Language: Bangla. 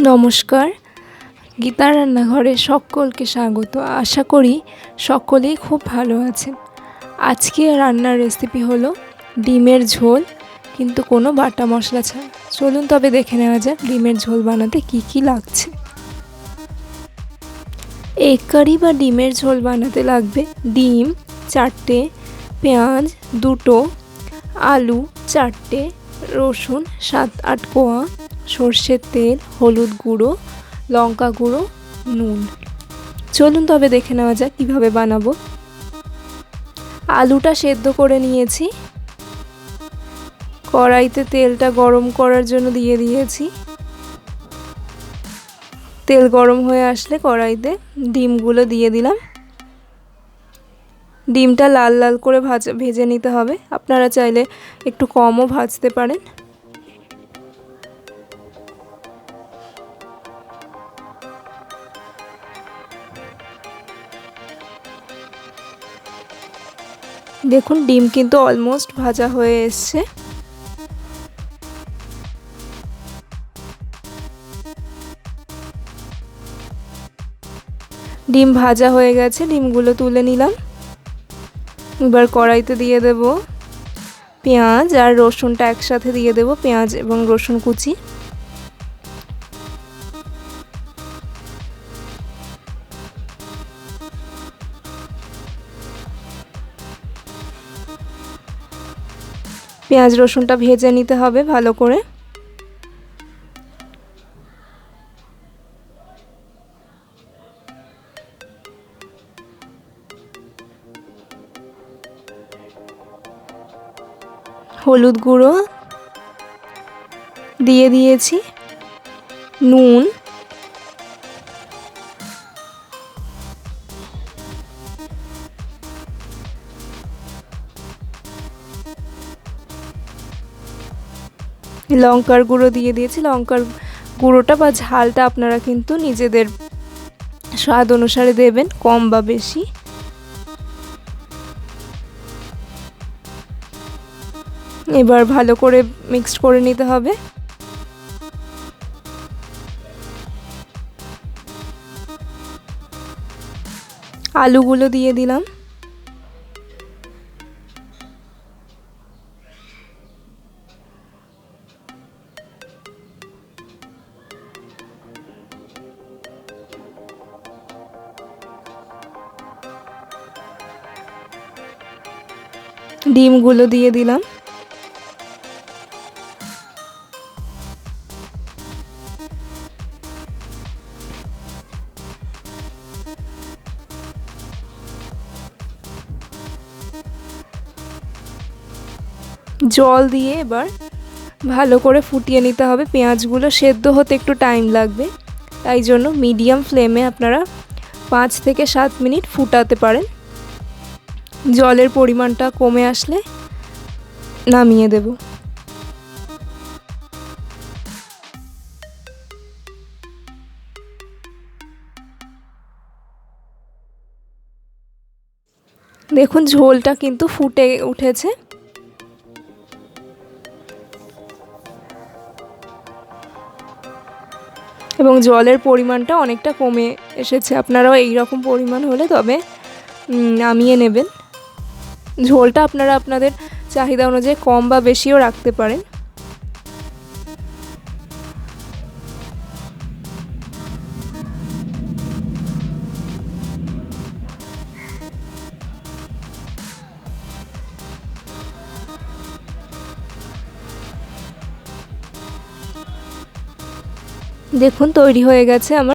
নমস্কার, গীতা রান্নাঘরে সকলকে স্বাগত। আশা করি সকলেই খুব ভালো আছেন। আজকে রান্নার রেসিপি হলো ডিমের ঝোল, কিন্তু কোনো বাটা মশলা ছাড়া। চলুন তবে দেখে নেওয়া যাক ডিমের ঝোল বানাতে কি কি লাগছে। এগ কারি বা ডিমের ঝোল বানাতে লাগবে ডিম 4টে, পেঁয়াজ 2টো, আলু 4টে, রসুন 7-8 কোয়া, সর্ষের তেল, হলুদ গুঁড়ো, লঙ্কা গুঁড়ো, নুন। চলুন তবে দেখে নেওয়া যাক কীভাবে বানাবো। আলুটা সেদ্ধ করে নিয়েছি, কড়াইতে তেলটা গরম করার জন্য দিয়ে দিয়েছি। তেল গরম হয়ে আসলে কড়াইতে ডিমগুলো দিয়ে দিলাম। ডিমটা লাল লাল করে ভেজে নিতে হবে। আপনারা চাইলে একটু কমও ভাজতে পারেন। দেখুন ডিম কিন্তু অলমোস্ট ভাজা হয়ে এসছে। ডিম ভাজা হয়ে গেছে, ডিমগুলো তুলে নিলাম। এবার কড়াইতে দিয়ে দেব পেঁয়াজ আর রসুনটা একসাথে দিয়ে দেব, পেঁয়াজ এবং রসুন কুচি। পেঁয়াজ রসুনটা ভেজে নিতে হবে ভালো করে। হলুদ গুঁড়ো দিয়ে দিয়েছি, নুন, লঙ্কার গুঁড়ো দিয়ে দিয়েছি। লঙ্কার গুঁড়োটা বা ঝালটা আপনারা কিন্তু নিজেদের স্বাদ অনুসারে দেবেন, কম বা বেশি। এবার ভালো করে মিক্সড করে নিতে হবে। আলুগুলো দিয়ে দিলাম। ডিমগুলো দিয়ে দিলাম। জল দিয়ে এবার ভালো করে ফুটিয়ে নিতে হবে। পেঁয়াজগুলো সেদ্ধ হতে একটু টাইম লাগবে, তাই জন্য মিডিয়াম ফ্লেমে আপনারা 5 থেকে 7 মিনিট ফুটাতে পারেন। জলের পরিমাণটা কমে আসলে নামিয়ে দেব। দেখুন ঝোলটা কিন্তু ফুটে উঠেছে। এবং জলের পরিমাণটা অনেকটা কমে এসেছে। আপনারাও এই রকম পরিমাণ হলে তবে নামিয়ে নেবেন। ঝোলটা আপনারা আপনাদের চাহিদা অনুযায়ী কম বা বেশিও রাখতে পারেন। দেখুন তৈরি হয়ে গেছে আমার